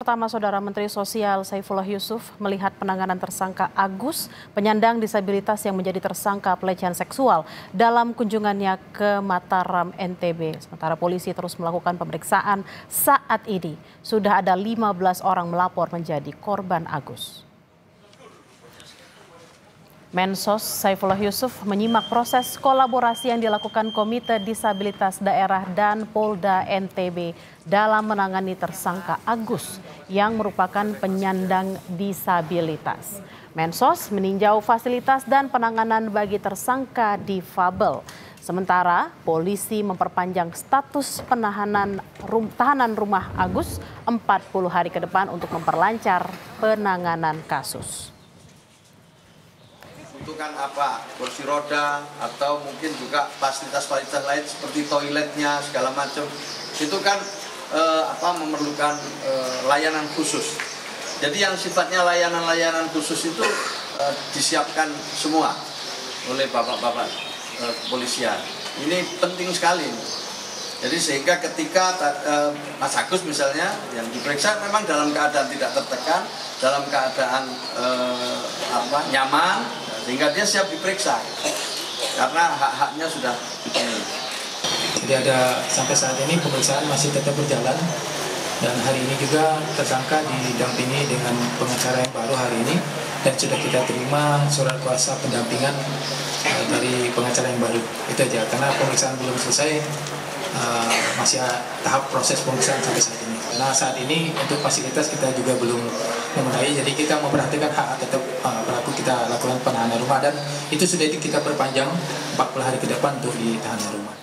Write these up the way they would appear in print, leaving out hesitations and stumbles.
pertama, Saudara Menteri Sosial Saifullah Yusuf melihat penanganan tersangka Agus, penyandang disabilitas yang menjadi tersangka pelecehan seksual dalam kunjungannya ke Mataram, NTB. Sementara polisi terus melakukan pemeriksaan saat ini. Sudah ada 15 orang melapor menjadi korban Agus. Mensos Saifullah Yusuf menyimak proses kolaborasi yang dilakukan Komite Disabilitas Daerah dan Polda NTB dalam menangani tersangka Agus yang merupakan penyandang disabilitas. Mensos meninjau fasilitas dan penanganan bagi tersangka difabel. Sementara polisi memperpanjang status tahanan rumah Agus 40 hari ke depan untuk memperlancar penanganan kasus. Butuhkan apa, kursi roda atau mungkin juga fasilitas-fasilitas lain seperti toiletnya segala macam itu kan memerlukan layanan khusus. Jadi yang sifatnya layanan khusus itu disiapkan semua oleh bapak-bapak kepolisian. Ini penting sekali. Jadi sehingga ketika Mas Agus misalnya yang diperiksa memang dalam keadaan tidak tertekan, dalam keadaan nyaman, sehingga dia siap diperiksa karena hak-haknya sudah dipenuhi. Jadi sampai saat ini pemeriksaan masih tetap berjalan dan hari ini juga tersangka didampingi dengan pengacara yang baru hari ini dan sudah kita terima surat kuasa pendampingan dari pengacara yang baru. Itu aja karena pemeriksaan belum selesai. Masih tahap proses pemeriksaan sampai saat ini. Karena saat ini untuk fasilitas kita juga belum memenuhi, jadi kita memperhatikan hak tetap pelaku, kita lakukan penahanan rumah dan itu sudah kita perpanjang 40 hari ke depan untuk di tahanan rumah.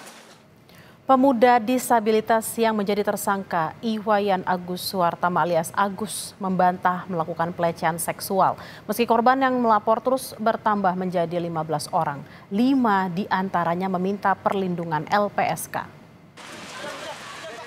Pemuda disabilitas yang menjadi tersangka Iwayan Agus Suartama alias Agus membantah melakukan pelecehan seksual. Meski korban yang melapor terus bertambah menjadi 15 orang, 5 diantaranya meminta perlindungan LPSK.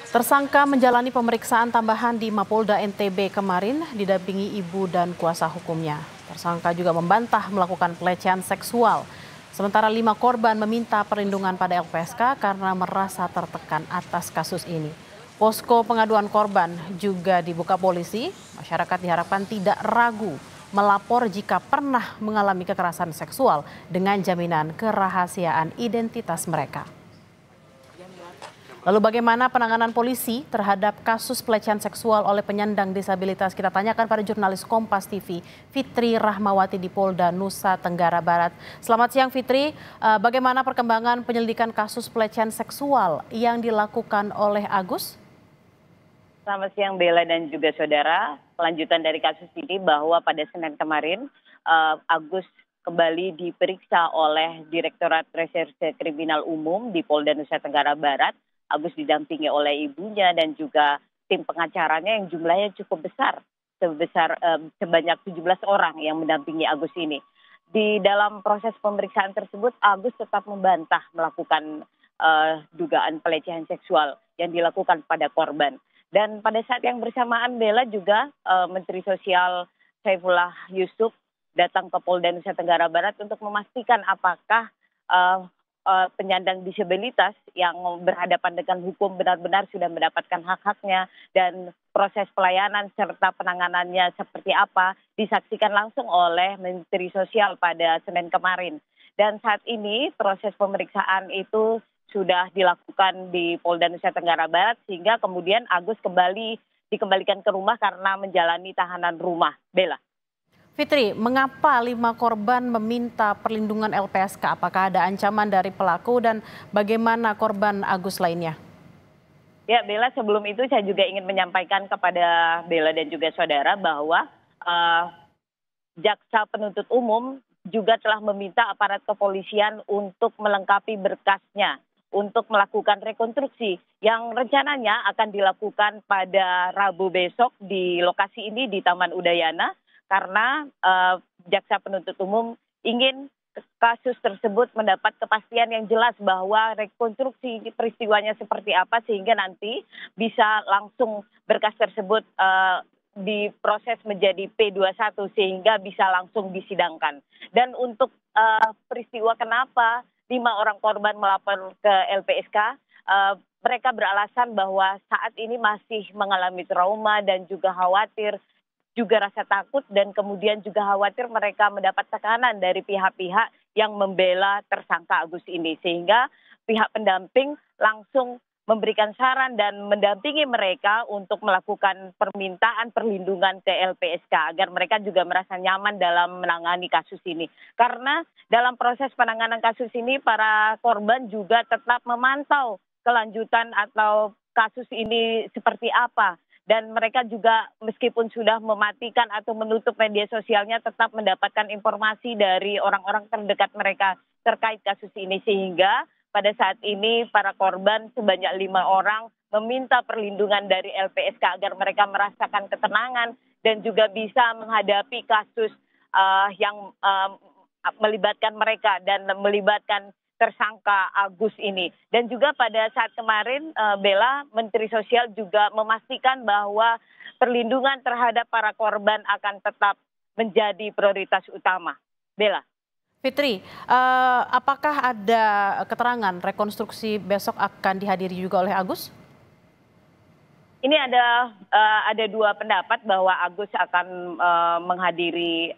Tersangka menjalani pemeriksaan tambahan di Mapolda NTB kemarin didampingi ibu dan kuasa hukumnya. Tersangka juga membantah melakukan pelecehan seksual. Sementara 5 korban meminta perlindungan pada LPSK karena merasa tertekan atas kasus ini. Posko pengaduan korban juga dibuka polisi. Masyarakat diharapkan tidak ragu melapor jika pernah mengalami kekerasan seksual dengan jaminan kerahasiaan identitas mereka. Lalu bagaimana penanganan polisi terhadap kasus pelecehan seksual oleh penyandang disabilitas? Kita tanyakan pada jurnalis Kompas TV, Fitri Rahmawati di Polda Nusa Tenggara Barat. Selamat siang Fitri, bagaimana perkembangan penyelidikan kasus pelecehan seksual yang dilakukan oleh Agus? Selamat siang Bella dan juga saudara. Lanjutan dari kasus ini bahwa pada Senin kemarin Agus kembali diperiksa oleh Direktorat Reserse Kriminal Umum di Polda Nusa Tenggara Barat. Agus didampingi oleh ibunya dan juga tim pengacaranya yang jumlahnya cukup besar, sebanyak 17 orang yang mendampingi Agus ini. Di dalam proses pemeriksaan tersebut, Agus tetap membantah melakukan dugaan pelecehan seksual yang dilakukan pada korban. Dan pada saat yang bersamaan Bella juga Menteri Sosial Saifullah Yusuf datang ke Polda Nusa Tenggara Barat untuk memastikan apakah penyandang disabilitas yang berhadapan dengan hukum benar-benar sudah mendapatkan hak-haknya dan proses pelayanan serta penanganannya seperti apa disaksikan langsung oleh Menteri Sosial pada Senin kemarin. Dan saat ini proses pemeriksaan itu sudah dilakukan di Polda Nusa Tenggara Barat sehingga kemudian Agus dikembalikan ke rumah karena menjalani tahanan rumah. Bella. Fitri, mengapa 5 korban meminta perlindungan LPSK? Apakah ada ancaman dari pelaku dan bagaimana korban Agus lainnya? Ya Bella, sebelum itu saya juga ingin menyampaikan kepada Bella dan juga saudara bahwa Jaksa Penuntut Umum juga telah meminta aparat kepolisian untuk melengkapi berkasnya untuk melakukan rekonstruksi yang rencananya akan dilakukan pada Rabu besok di lokasi ini di Taman Udayana. Karena Jaksa Penuntut Umum ingin kasus tersebut mendapat kepastian yang jelas bahwa rekonstruksi peristiwanya seperti apa sehingga nanti bisa langsung berkas tersebut diproses menjadi P21 sehingga bisa langsung disidangkan. Dan untuk peristiwa kenapa 5 orang korban melapor ke LPSK, mereka beralasan bahwa saat ini masih mengalami trauma dan juga khawatir, juga rasa takut dan kemudian juga khawatir mereka mendapat tekanan dari pihak-pihak yang membela tersangka Agus ini. Sehingga pihak pendamping langsung memberikan saran dan mendampingi mereka untuk melakukan permintaan perlindungan ke LPSK agar mereka juga merasa nyaman dalam menangani kasus ini. Karena dalam proses penanganan kasus ini para korban juga tetap memantau kelanjutan atau kasus ini seperti apa. Dan mereka juga meskipun sudah mematikan atau menutup media sosialnya tetap mendapatkan informasi dari orang-orang terdekat mereka terkait kasus ini. Sehingga pada saat ini para korban sebanyak 5 orang meminta perlindungan dari LPSK agar mereka merasakan ketenangan dan juga bisa menghadapi kasus yang melibatkan mereka dan melibatkan tersangka Agus ini. Dan juga pada saat kemarin Bella, Menteri Sosial juga memastikan bahwa perlindungan terhadap para korban akan tetap menjadi prioritas utama. Bella. Fitri, apakah ada keterangan rekonstruksi besok akan dihadiri juga oleh Agus? Ini ada dua pendapat bahwa Agus akan menghadiri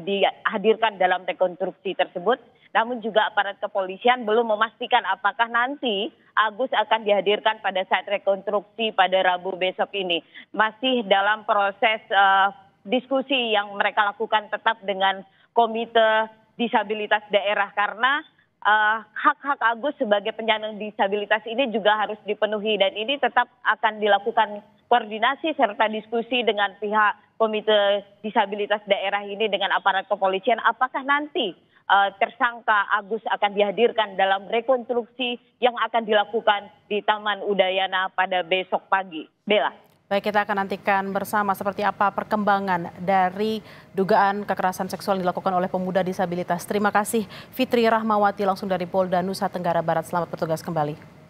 dihadirkan dalam rekonstruksi tersebut. Namun juga aparat kepolisian belum memastikan apakah nanti Agus akan dihadirkan pada saat rekonstruksi pada Rabu besok ini. Masih dalam proses diskusi yang mereka lakukan tetap dengan Komite Disabilitas Daerah karena hak-hak Agus sebagai penyandang disabilitas ini juga harus dipenuhi dan ini tetap akan dilakukan koordinasi serta diskusi dengan pihak Komite Disabilitas Daerah ini dengan aparat kepolisian apakah nanti tersangka Agus akan dihadirkan dalam rekonstruksi yang akan dilakukan di Taman Udayana pada besok pagi. Bella. Baik, kita akan nantikan bersama seperti apa perkembangan dari dugaan kekerasan seksual yang dilakukan oleh pemuda disabilitas. Terima kasih Fitri Rahmawati langsung dari Polda Nusa Tenggara Barat. Selamat bertugas kembali.